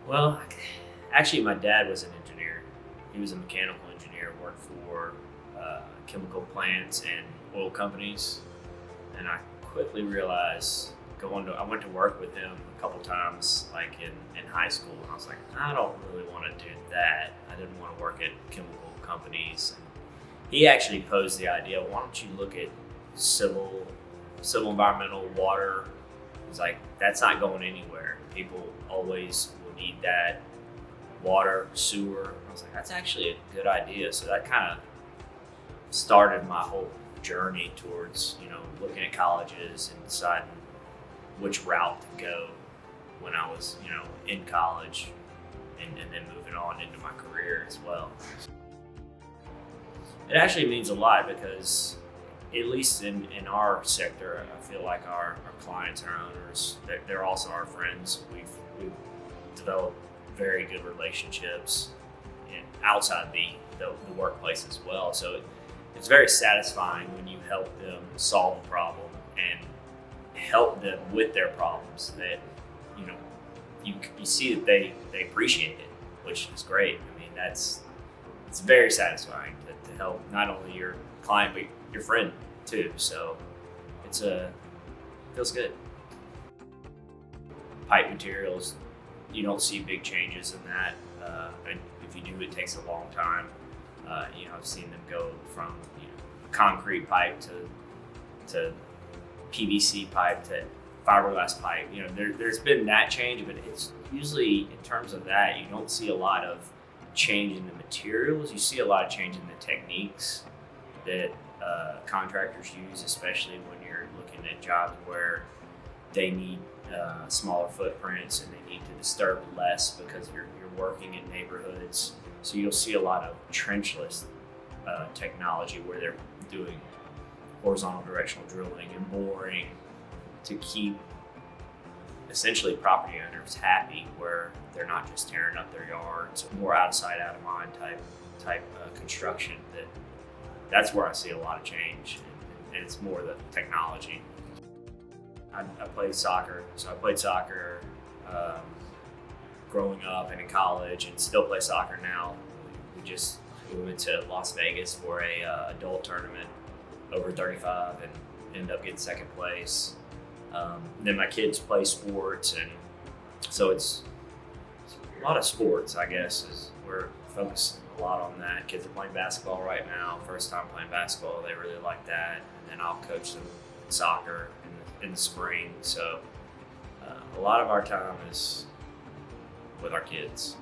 Well, actually, my dad was an engineer. He was a mechanical engineer, worked for chemical plants and oil companies. And I quickly realized I went to work with him a couple times, like in high school, and I was like, I don't really want to do that. I didn't want to work at chemical companies. And he actually posed the idea, why don't you look at civil, civil environmental, water. He's like, that's not going anywhere. People always will need that water, sewer. I was like, that's actually a good idea. So that kind of started my whole journey towards, looking at colleges and deciding which route to go when I was, in college and then moving on into my career as well. It actually means a lot because, at least in our sector, I feel like our clients and our owners, they're also our friends. We've developed very good relationships and outside the workplace as well. So it's very satisfying when you help them solve a problem and help them with their problems that, you see that they appreciate it, which is great. I mean, it's very satisfying to help not only your client, but your friend too. So it feels good. Pipe materials, you don't see big changes in that. And if you do, it takes a long time. I've seen them go from concrete pipe to PVC pipe to fiberglass pipe. There's been that change, but it's usually in terms of that, you don't see a lot of change in the materials. You see a lot of change in the techniques that contractors use, especially when you're looking at jobs where they need smaller footprints and they need to disturb less because you're working in neighborhoods. So you'll see a lot of trenchless technology where they're doing horizontal directional drilling and boring to keep essentially property owners happy, where they're not just tearing up their yards. More out of sight, out of mind type construction. That's where I see a lot of change, and it's more the technology. I played soccer, so I played soccer growing up and in college, and still play soccer now. We went to Las Vegas for a adult tournament over 35 and ended up getting second place. Then my kids play sports, and so it's a lot of sports, I guess, is we're focusing a lot on that. Kids are playing basketball right now, first time playing basketball. They really like that. And then I'll coach them in soccer in the spring. So a lot of our time is with our kids.